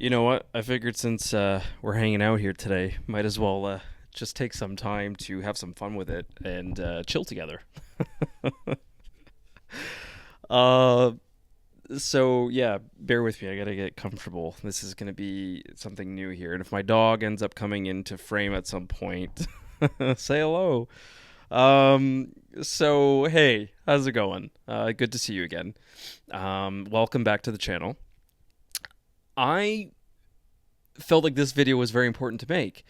You know what? I figured since we're hanging out here today, might as well just take some time to have some fun with it and chill together. uh, so yeah, bear with me. I gotta get comfortable. This is gonna be something new here, and if my dog ends up coming into frame at some point, say hello. So hey, how's it going? Good to see you again. Welcome back to the channel. I felt like this video was very important to make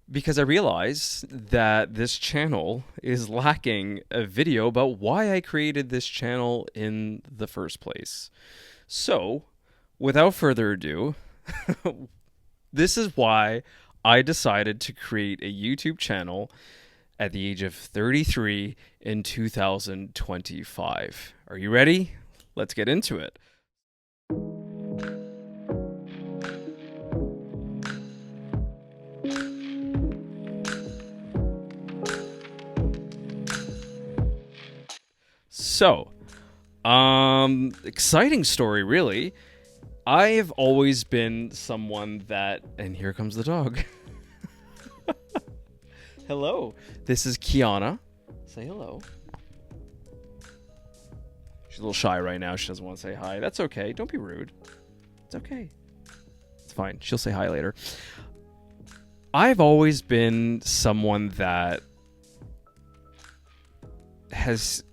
because I realized that this channel is lacking a video about why I created this channel in the first place. So, without further ado, this is why I decided to create a YouTube channel at the age of 33 in 2025. Are you ready? Let's get into it. So, exciting story, really. I have always been someone that, and here comes the dog. Hello, this is Kiana. Say hello. She's a little shy right now. She doesn't want to say hi. That's okay. Don't be rude. It's okay. It's fine. She'll say hi later. I've always been someone that has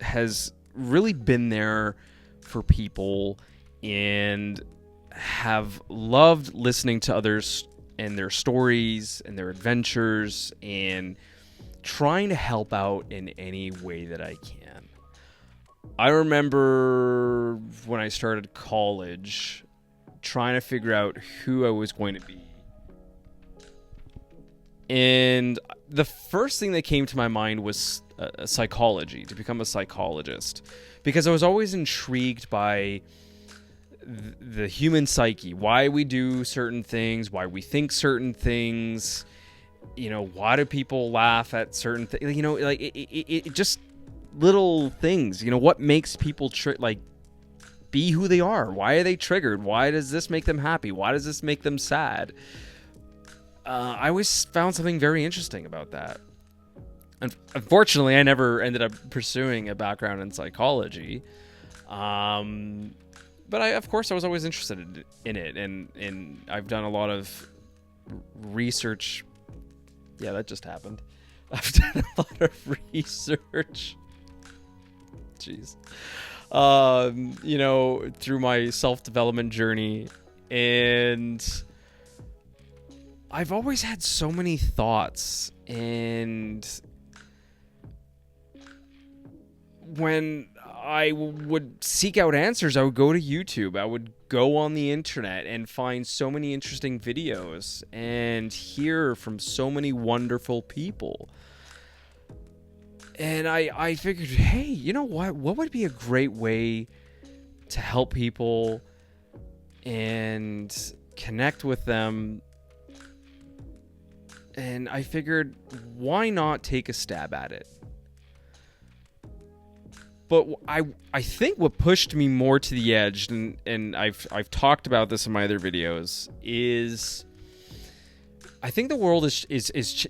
really been there for people and have loved listening to others and their stories and their adventures and trying to help out in any way that I can. I remember when I started college trying to figure out who I was going to be. And the first thing that came to my mind was psychology, to become a psychologist, because I was always intrigued by the human psyche, why we do certain things, why we think certain things, why do people laugh at certain things, like it just little things, what makes people be who they are, why are they triggered, why does this make them happy, why does this make them sad. I always found something very interesting about that. Unfortunately, I never ended up pursuing a background in psychology. But of course, I was always interested in it. And I've done a lot of research. Yeah, that just happened. I've done a lot of research. Jeez. Through my self-development journey. And I've always had so many thoughts, and when I would seek out answers, I would go to YouTube. I would go on the internet and find so many interesting videos and hear from so many wonderful people. And I figured, hey, you know what? What would be a great way to help people and connect with them? And I figured, why not take a stab at it? But I think what pushed me more to the edge, and I've talked about this in my other videos, is I think the world is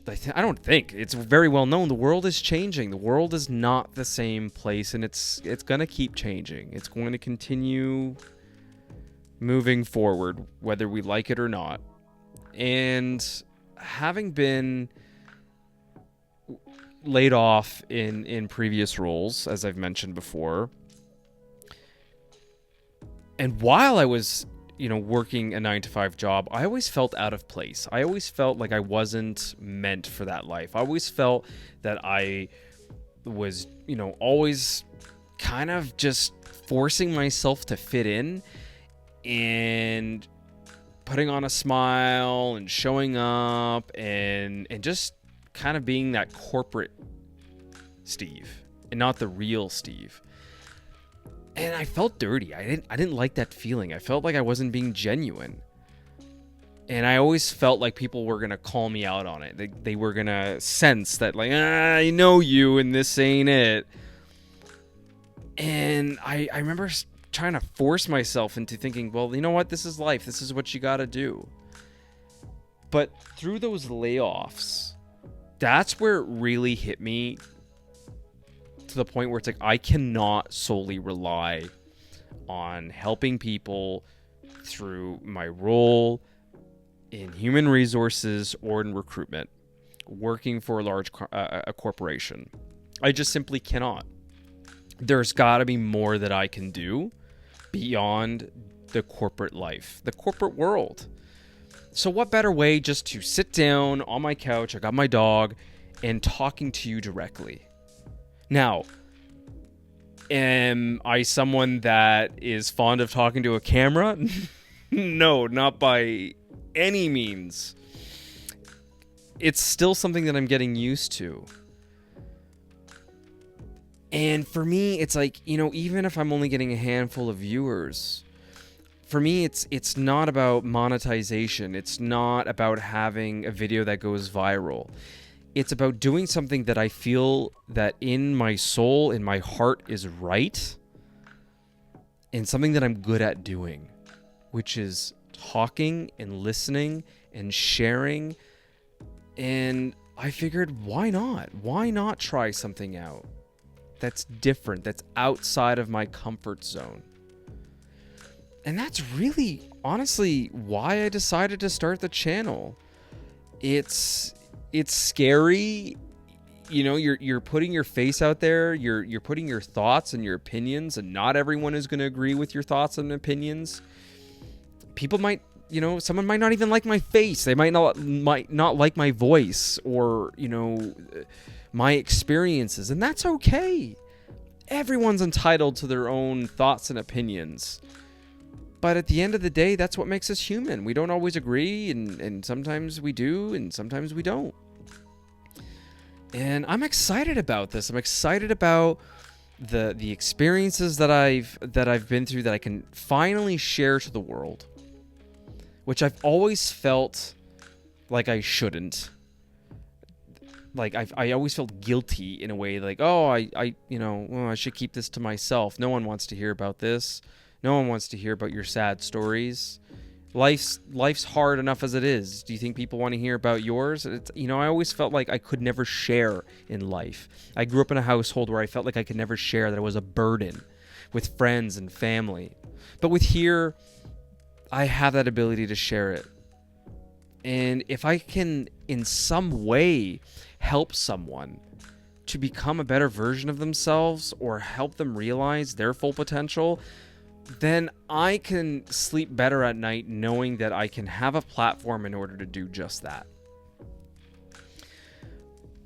I don't think, it's very well known, the world is changing. The world is not the same place, and it's going to keep changing. It's going to continue moving forward, whether we like it or not. And having been laid off in previous roles, as I've mentioned before, and while I was, working a 9-to-5 job, I always felt out of place. I always felt like I wasn't meant for that life. I always felt that I was, always kind of just forcing myself to fit in and putting on a smile and showing up and just kind of being that corporate Steve and not the real Steve. And I felt dirty. I didn't like that feeling. I felt like I wasn't being genuine. And I always felt like people were going to call me out on it. They were going to sense that, like, I know you and this ain't it. And I remember trying to force myself into thinking, well, you know what? This is life. This is what you got to do. But through those layoffs, that's where it really hit me to the point where it's like I cannot solely rely on helping people through my role in human resources or in recruitment, working for a large a corporation. I just simply cannot. There's got to be more that I can do beyond the corporate life, the corporate world. So what better way just to sit down on my couch, I got my dog, and talking to you directly. Now, am I someone that is fond of talking to a camera? No, not by any means. It's still something that I'm getting used to. And for me, it's like, even if I'm only getting a handful of viewers, for me, it's not about monetization. It's not about having a video that goes viral. It's about doing something that I feel that in my soul, in my heart is right, and something that I'm good at doing, which is talking and listening and sharing. And I figured, why not? Why not try something out that's different, that's outside of my comfort zone? And that's really, honestly, why I decided to start the channel. It's scary. You're putting your face out there. You're putting your thoughts and your opinions, and not everyone is going to agree with your thoughts and opinions. People might, someone might not even like my face. They might not like my voice or, my experiences, and that's okay. Everyone's entitled to their own thoughts and opinions. But at the end of the day, that's what makes us human. We don't always agree, and sometimes we do, and sometimes we don't. And I'm excited about this. I'm excited about the experiences that I've been through that I can finally share to the world, which I've always felt like I shouldn't. Like I always felt guilty in a way, like, oh, I should keep this to myself. No one wants to hear about this. No one wants to hear about your sad stories. Life's hard enough as it is. Do you think people want to hear about yours? I always felt like I could never share in life. I grew up in a household where I felt like I could never share, that it was a burden with friends and family. But with here, I have that ability to share it. And if I can, in some way, help someone to become a better version of themselves or help them realize their full potential, then I can sleep better at night knowing that I can have a platform in order to do just that.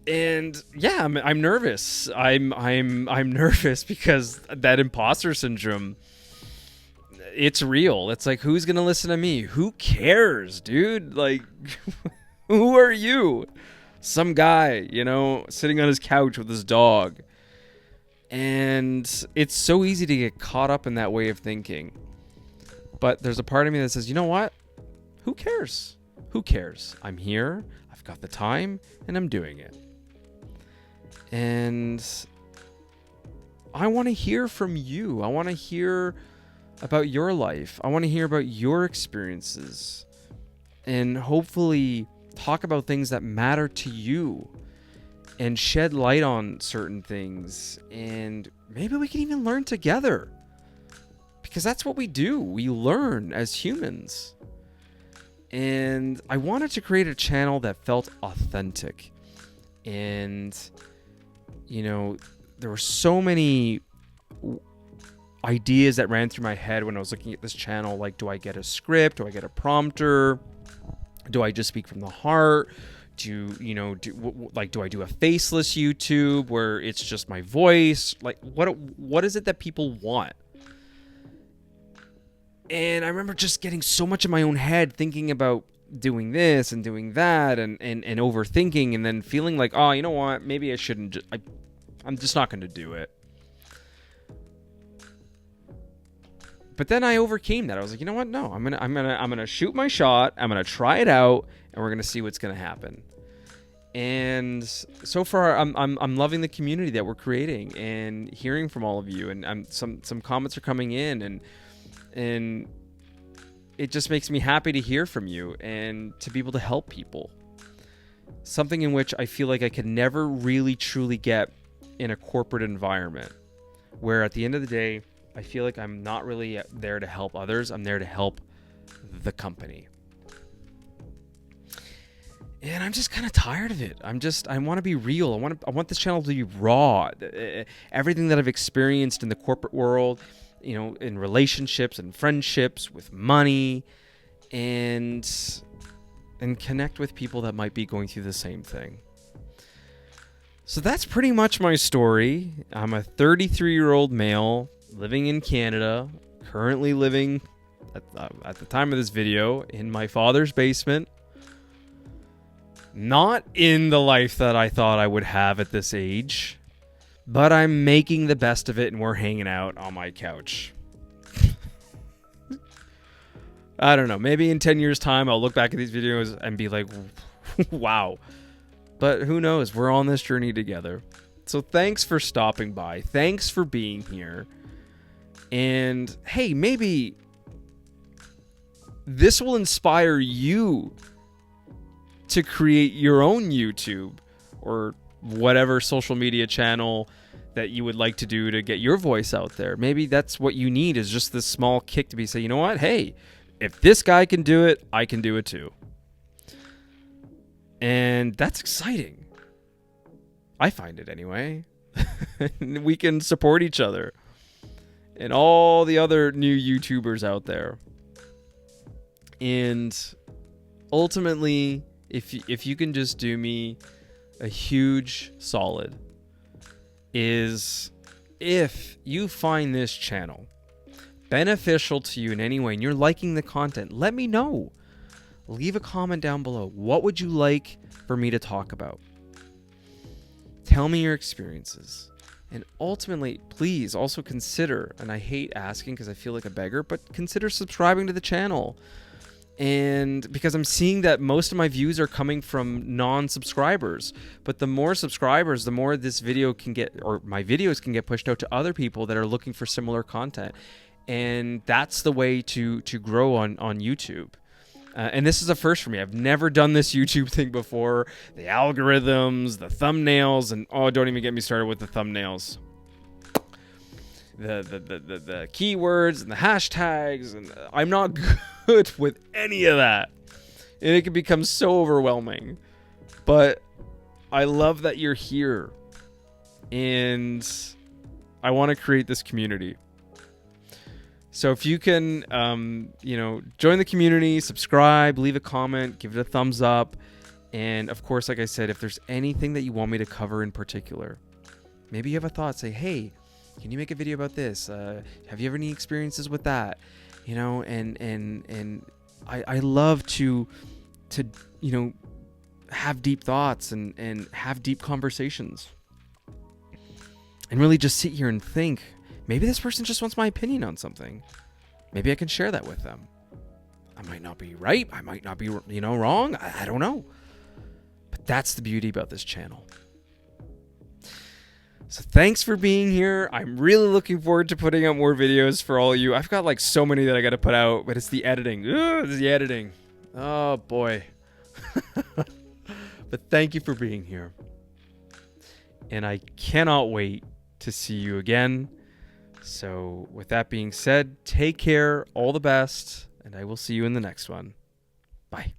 And yeah, I'm nervous. I'm nervous because that imposter syndrome, it's real. It's like, who's going to listen to me? Who cares, dude? Like, who are you? Some guy, sitting on his couch with his dog. And it's so easy to get caught up in that way of thinking. But there's a part of me that says, you know what? Who cares? Who cares? I'm here. I've got the time, and I'm doing it. And I want to hear from you. I want to hear about your life. I want to hear about your experiences. And hopefully talk about things that matter to you. And shed light on certain things. And maybe we can even learn together. Because that's what we do. We learn as humans. And I wanted to create a channel that felt authentic. And, there were so many ideas that ran through my head when I was looking at this channel. Like, do I get a script? Do I get a prompter? Do I just speak from the heart? Do I do a faceless YouTube where it's just my voice? Like, what is it that people want? And I remember just getting so much in my own head, thinking about doing this and doing that and overthinking, and then feeling like, oh, you know what? Maybe I shouldn't. I'm just not going to do it. But then I overcame that. I was like, you know what? No, I'm gonna shoot my shot. I'm gonna try it out, and we're gonna see what's gonna happen. And so far, I'm loving the community that we're creating and hearing from all of you. And some comments are coming in, and it just makes me happy to hear from you and to be able to help people. Something in which I feel like I could never really truly get in a corporate environment, where at the end of the day, I feel like I'm not really there to help others. I'm there to help the company. And I'm just kind of tired of it. I want to be real. I want this channel to be raw. Everything that I've experienced in the corporate world, in relationships and friendships, with money, and connect with people that might be going through the same thing. So that's pretty much my story. I'm a 33-year-old male living in Canada, currently living at the time of this video in my father's basement. Not in the life that I thought I would have at this age, but I'm making the best of it, and we're hanging out on my couch. I don't know. Maybe in 10 years' time, I'll look back at these videos and be like, wow. But who knows? We're on this journey together. So thanks for stopping by. Thanks for being here. And hey, maybe this will inspire you to create your own YouTube or whatever social media channel that you would like to do to get your voice out there. Maybe that's what you need, is just this small kick to say, you know what? Hey, if this guy can do it, I can do it too. And that's exciting. I find it anyway. We can support each other and all the other new YouTubers out there. And ultimately, if you can just do me a huge solid, is if you find this channel beneficial to you in any way and you're liking the content, let me know. Leave a comment down below. What would you like for me to talk about? Tell me your experiences. And ultimately, please also consider, and I hate asking because I feel like a beggar, but consider subscribing to the channel. And because I'm seeing that most of my views are coming from non-subscribers, but the more subscribers, the more this video can get, or my videos can get pushed out to other people that are looking for similar content. And that's the way to grow on YouTube. And this is a first for me. I've never done this YouTube thing before. The algorithms, the thumbnails, and don't even get me started with the thumbnails. The keywords and the hashtags, and I'm not good with any of that. And it can become so overwhelming. But I love that you're here. And I want to create this community. So if you can, join the community, subscribe, leave a comment, give it a thumbs up. And of course, like I said, if there's anything that you want me to cover in particular, maybe you have a thought, say, hey, can you make a video about this? Have you ever any experiences with that? And I love to have deep thoughts and have deep conversations and really just sit here and think, maybe this person just wants my opinion on something. Maybe I can share that with them. I might not be right. I might not be, wrong. I don't know. But that's the beauty about this channel. So thanks for being here. I'm really looking forward to putting out more videos for all of you. I've got like so many that I got to put out, but it's the editing. It's the editing. Oh boy. But thank you for being here. And I cannot wait to see you again. So with that being said, take care, all the best, and I will see you in the next one. Bye.